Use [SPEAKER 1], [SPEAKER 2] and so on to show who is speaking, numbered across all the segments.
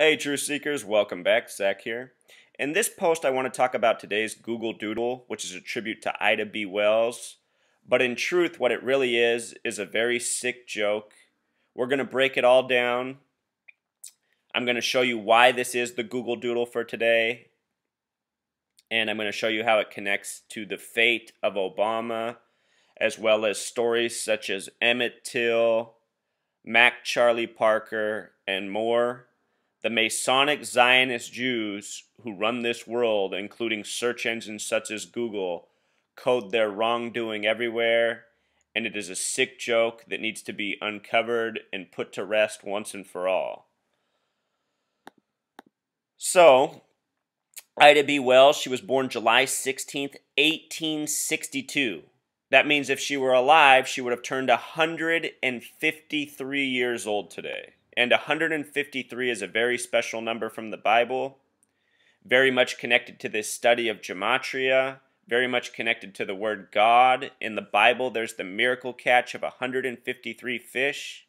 [SPEAKER 1] Hey Truth Seekers, welcome back. Zach here. In this post I want to talk about today's Google Doodle, which is a tribute to Ida B. Wells. But in truth, what it really is a very sick joke. We're going to break it all down. I'm going to show you why this is the Google Doodle for today. And I'm going to show you how it connects to the fate of Obama, as well as stories such as Emmett Till, Mac Charlie Parker, and more. The Masonic Zionist Jews who run this world, including search engines such as Google, code their wrongdoing everywhere, and it is a sick joke that needs to be uncovered and put to rest once and for all. So, Ida B. Wells, she was born July 16th, 1862. That means if she were alive, she would have turned 153 years old today. And 153 is a very special number from the Bible, very much connected to this study of gematria, very much connected to the word God. In the Bible, there's the miracle catch of 153 fish.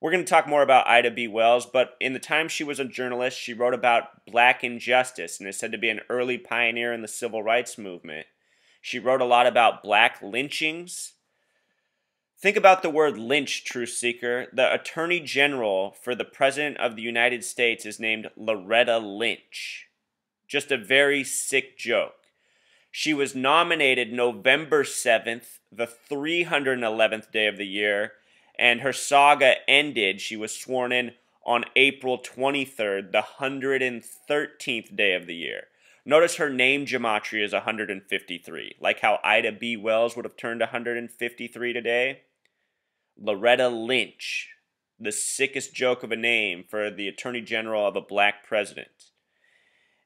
[SPEAKER 1] We're going to talk more about Ida B. Wells, but in the time she was a journalist, she wrote about black injustice and is said to be an early pioneer in the civil rights movement. She wrote a lot about black lynchings. Think about the word lynch, Truth Seeker. The Attorney General for the President of the United States is named Loretta Lynch. Just a very sick joke. She was nominated November 7th, the 311th day of the year, and her saga ended. She was sworn in on April 23rd, the 113th day of the year. Notice her name gematria is 153, like how Ida B. Wells would have turned 153 today. Loretta Lynch, the sickest joke of a name for the Attorney General of a black president.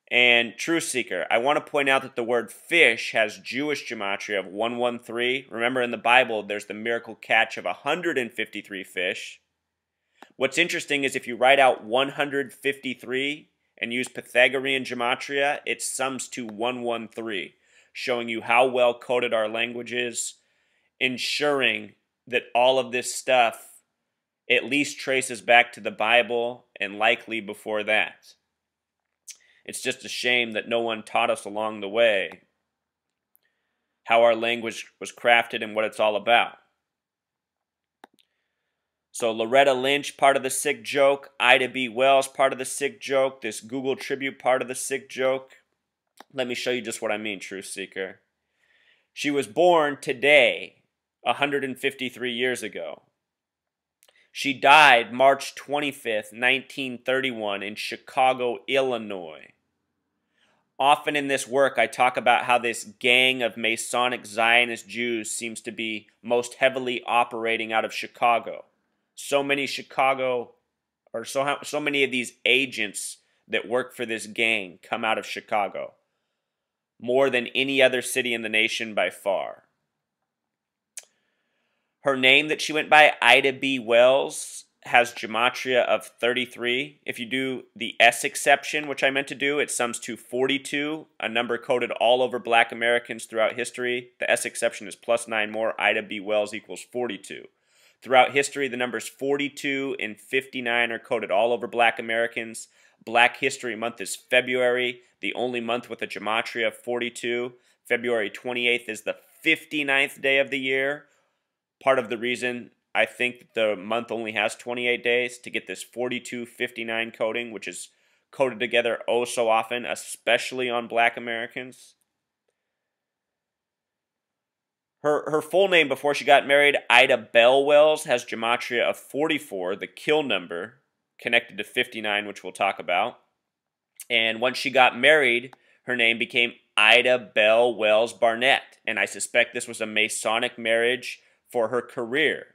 [SPEAKER 1] And Truth Seeker, I want to point out that the word fish has Jewish gematria of 113. Remember in the Bible, there's the miracle catch of 153 fish. What's interesting is if you write out 153 and use Pythagorean gematria, it sums to 113, showing you how well coded our language is, ensuring that all of this stuff at least traces back to the Bible and likely before that. It's just a shame that no one taught us along the way how our language was crafted and what it's all about. So Loretta Lynch, part of the sick joke. Ida B. Wells, part of the sick joke. This Google tribute, part of the sick joke. Let me show you just what I mean, Truth Seeker. She was born today, 153 years ago. She died March 25th, 1931 in Chicago, Illinois. Often in this work, I talk about how this gang of Masonic Zionist Jews seems to be most heavily operating out of Chicago. So many many of these agents that work for this gang come out of Chicago. More than any other city in the nation by far. Her name that she went by, Ida B. Wells, has gematria of 33. If you do the S exception, which I meant to do, it sums to 42, a number coded all over black Americans throughout history. The S exception is plus 9 more. Ida B. Wells equals 42. Throughout history, the numbers 42 and 59 are coded all over black Americans. Black History Month is February, the only month with a gematria of 42. February 28th is the 59th day of the year. Part of the reason I think that the month only has 28 days to get this 42-59 coding, which is coded together oh so often, especially on black Americans. Her full name before she got married, Ida Bell Wells, has gematria of 44, the kill number, connected to 59, which we'll talk about. And once she got married, her name became Ida Bell Wells Barnett. And I suspect this was a Masonic marriage for her career.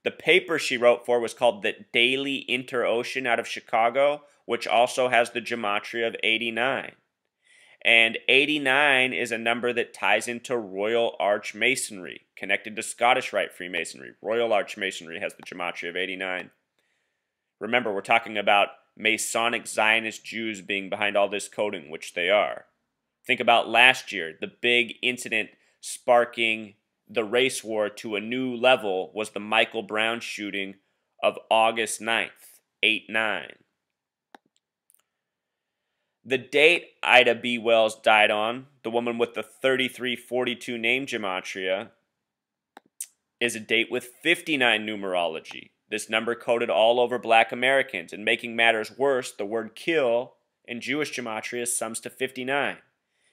[SPEAKER 1] The paper she wrote for was called the Daily Inter-Ocean out of Chicago, which also has the gematria of 89. And 89 is a number that ties into Royal Arch Masonry, connected to Scottish Rite Freemasonry. Royal Arch Masonry has the gematria of 89. Remember, we're talking about Masonic Zionist Jews being behind all this coding, which they are. Think about last year, the big incident sparking the race war to a new level was the Michael Brown shooting of August 9th, 8-9. The date Ida B. Wells died on, the woman with the 3342 name gematria, is a date with 59 numerology. This number coded all over black Americans, and making matters worse, the word kill in Jewish gematria sums to 59.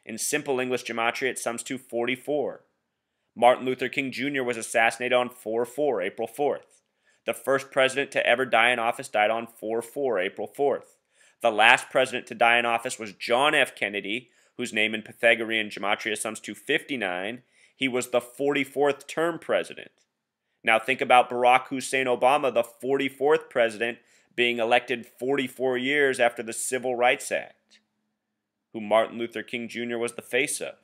[SPEAKER 1] In simple English gematria, it sums to 44. Martin Luther King Jr. was assassinated on 4/4, April 4th. The first president to ever die in office died on 4/4, April 4th. The last president to die in office was John F. Kennedy, whose name in Pythagorean gematria sums to 59. He was the 44th term president. Now think about Barack Hussein Obama, the 44th president, being elected 44 years after the Civil Rights Act, who Martin Luther King Jr. was the face of.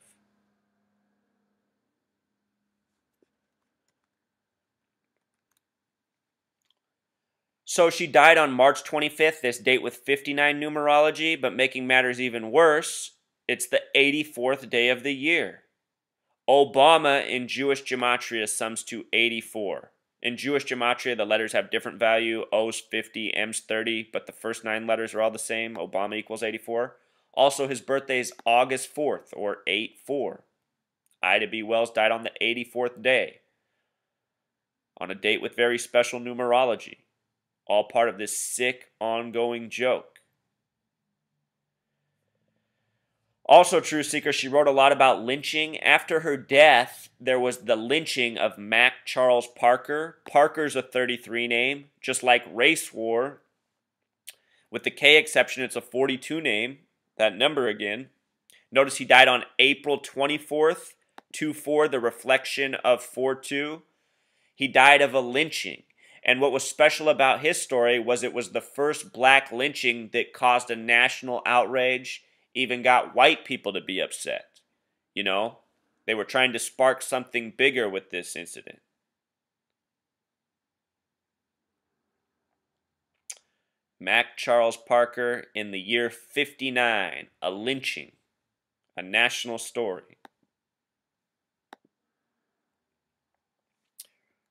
[SPEAKER 1] So she died on March 25th, this date with 59 numerology, but making matters even worse, it's the 84th day of the year. Obama in Jewish gematria sums to 84. In Jewish gematria, the letters have different value. O's 50, M's 30, but the first 9 letters are all the same. Obama equals 84. Also, his birthday is August 4th, or 8/4. Ida B. Wells died on the 84th day, on a date with very special numerology. All part of this sick, ongoing joke. Also, True Seeker, she wrote a lot about lynching. After her death, there was the lynching of Mac Charles Parker. Parker's a 33 name, just like Race War. With the K exception, it's a 42 name. That number again. Notice he died on April 24th, 2/4, the reflection of 4/2. He died of a lynching. And what was special about his story was it was the first black lynching that caused a national outrage, even got white people to be upset. You know, they were trying to spark something bigger with this incident. Mac Charles Parker in the year 59, a lynching, a national story.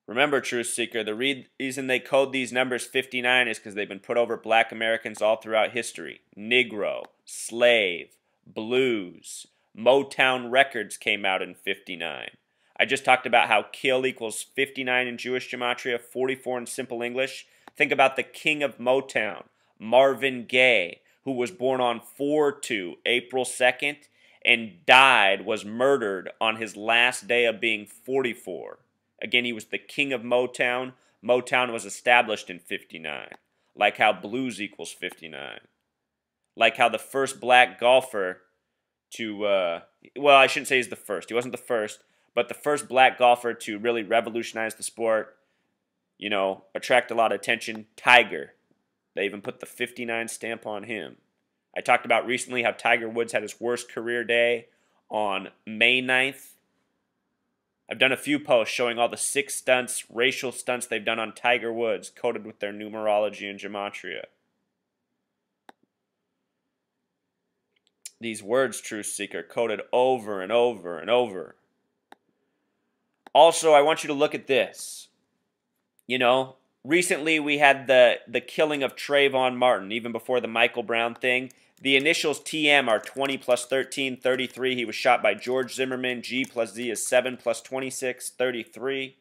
[SPEAKER 1] Remember, Truth Seeker, the reason they code these numbers 59 is because they've been put over black Americans all throughout history. Negro, slave, blues, Motown Records came out in 59. I just talked about how kill equals 59 in Jewish gematria, 44 in simple English. Think about the king of Motown, Marvin Gaye, who was born on 4/2, April 2nd, and died, was murdered on his last day of being 44. Again, he was the king of Motown. Motown was established in 59. Like how blues equals 59. Like how the first black golfer to, well, I shouldn't say he's the first. He wasn't the first. But the first black golfer to really revolutionize the sport, you know, attract a lot of attention, Tiger. They even put the 59 stamp on him. I talked about recently how Tiger Woods had his worst career day on May 9th. I've done a few posts showing all the sick stunts, racial stunts they've done on Tiger Woods, coded with their numerology and gematria. These words, Truth Seeker, coded over and over and over. Also, I want you to look at this. You know, recently we had the killing of Trayvon Martin, even before the Michael Brown thing. The initials TM are 20 plus 13, 33. He was shot by George Zimmerman. G plus Z is 7 plus 26, 33.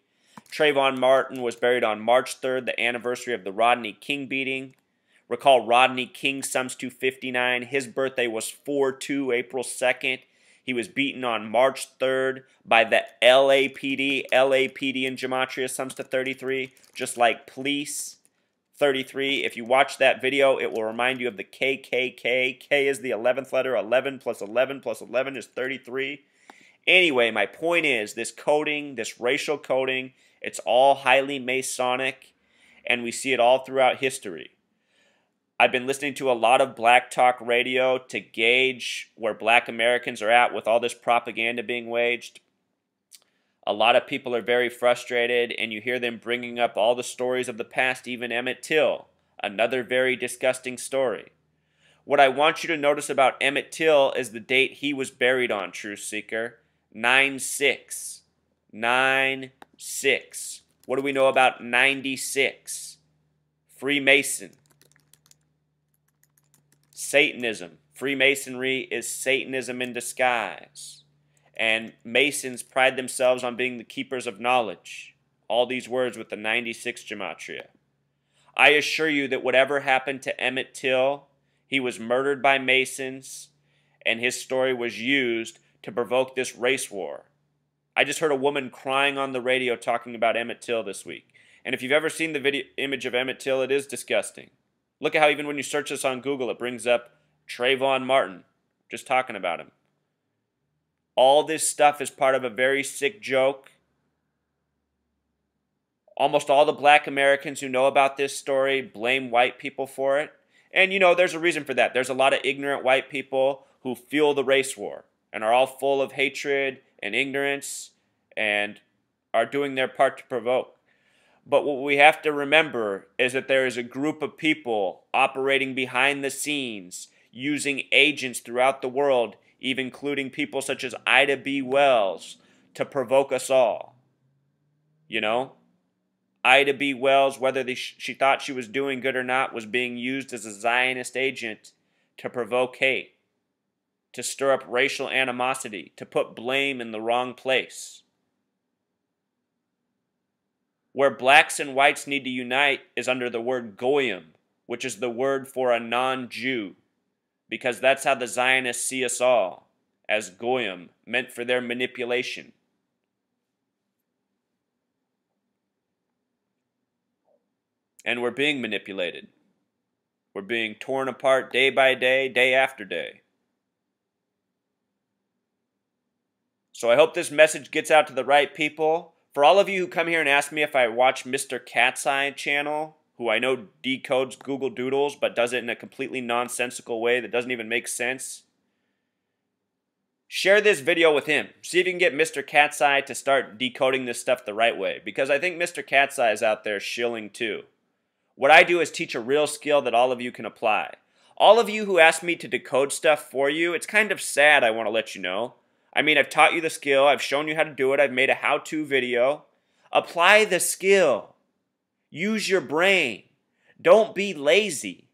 [SPEAKER 1] Trayvon Martin was buried on March 3rd, the anniversary of the Rodney King beating. Recall Rodney King sums to 59. His birthday was 4/2, April 2nd. He was beaten on March 3rd by the LAPD. LAPD in gematria sums to 33, just like police. 33. If you watch that video, it will remind you of the KKK. K is the 11th letter. 11 plus 11 plus 11 is 33. Anyway, my point is this coding, this racial coding, it's all highly Masonic, and we see it all throughout history. I've been listening to a lot of black talk radio to gauge where black Americans are at with all this propaganda being waged. A lot of people are very frustrated, and you hear them bringing up all the stories of the past, even Emmett Till, another very disgusting story. What I want you to notice about Emmett Till is the date he was buried on, Truth Seeker, 9/6. 9/6. What do we know about 96? Freemason. Satanism. Freemasonry is Satanism in disguise. And Masons pride themselves on being the keepers of knowledge. All these words with the 96 gematria. I assure you that whatever happened to Emmett Till, he was murdered by Masons, and his story was used to provoke this race war. I just heard a woman crying on the radio talking about Emmett Till this week. And if you've ever seen the image of Emmett Till, it is disgusting. Look at how even when you search this on Google, it brings up Trayvon Martin, just talking about him. All this stuff is part of a very sick joke. Almost all the black Americans who know about this story blame white people for it. And you know, there's a reason for that. There's a lot of ignorant white people who fuel the race war and are all full of hatred and ignorance and are doing their part to provoke. But what we have to remember is that there is a group of people operating behind the scenes, using agents throughout the world, even including people such as Ida B. Wells, to provoke us all. You know? Ida B. Wells, whether she thought she was doing good or not, was being used as a Zionist agent to provoke hate, to stir up racial animosity, to put blame in the wrong place. Where blacks and whites need to unite is under the word goyim, which is the word for a non-Jew, because that's how the Zionists see us all, as goyim, meant for their manipulation. And we're being manipulated. We're being torn apart day by day, day after day. So I hope this message gets out to the right people. For all of you who come here and ask me if I watch Mr. Cat's Eye channel, who I know decodes Google Doodles but does it in a completely nonsensical way that doesn't even make sense, share this video with him. See if you can get Mr. Cat's Eye to start decoding this stuff the right way, because I think Mr. Cat's Eye is out there shilling too. What I do is teach a real skill that all of you can apply. All of you who ask me to decode stuff for you, it's kind of sad, I want to let you know. I mean, I've taught you the skill, I've shown you how to do it, I've made a how-to video. Apply the skill. Use your brain. Don't be lazy.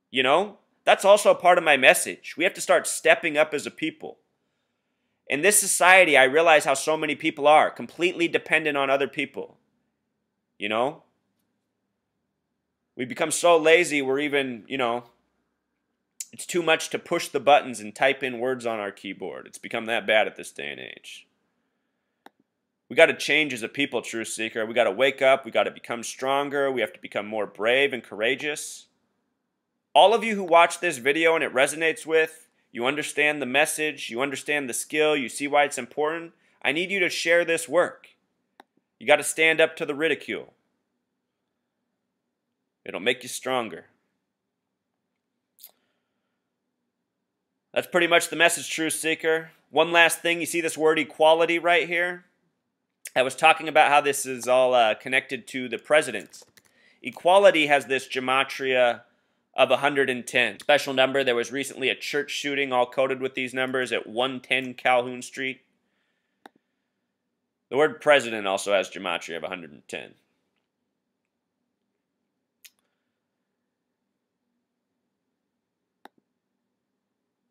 [SPEAKER 1] You know? That's also part of my message. We have to start stepping up as a people. In this society, I realize how so many people are completely dependent on other people. You know? We become so lazy, we're even, you know, it's too much to push the buttons and type in words on our keyboard. It's become that bad at this day and age. We got to change as a people, Truth Seeker. We got to wake up. We got to become stronger. We have to become more brave and courageous. All of you who watch this video and it resonates with, you understand the message, you understand the skill, you see why it's important, I need you to share this work. You got to stand up to the ridicule. It'll make you stronger. That's pretty much the message, Truth Seeker. One last thing, you see this word equality right here? I was talking about how this is all connected to the president. Equality has this gematria of 110. Special number, there was recently a church shooting all coded with these numbers at 110 Calhoun Street. The word president also has gematria of 110.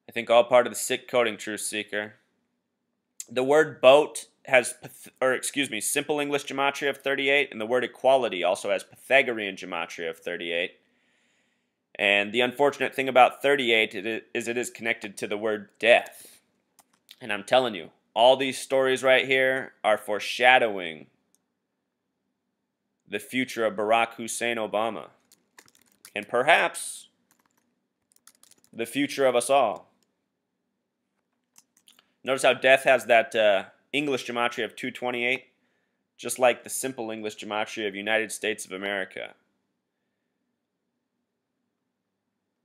[SPEAKER 1] I think all part of the sick coding, Truth Seeker. The word boat has, simple English gematria of 38, and the word equality also has Pythagorean gematria of 38. And the unfortunate thing about 38 is it is connected to the word death. And I'm telling you, all these stories right here are foreshadowing the future of Barack Hussein Obama. And perhaps the future of us all. Notice how death has that English gematria of 228, just like the simple English gematria of United States of America.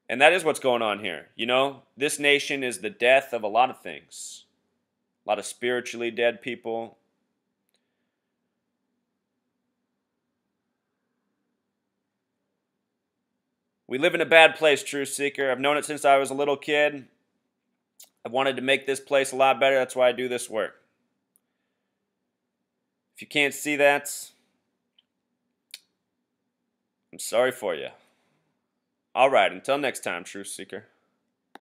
[SPEAKER 1] And that is what's going on here. You know, this nation is the death of a lot of things. A lot of spiritually dead people. We live in a bad place, Truth Seeker. I've known it since I was a little kid. I wanted to make this place a lot better. That's why I do this work. If you can't see that, I'm sorry for you. All right, until next time, Truth Seeker.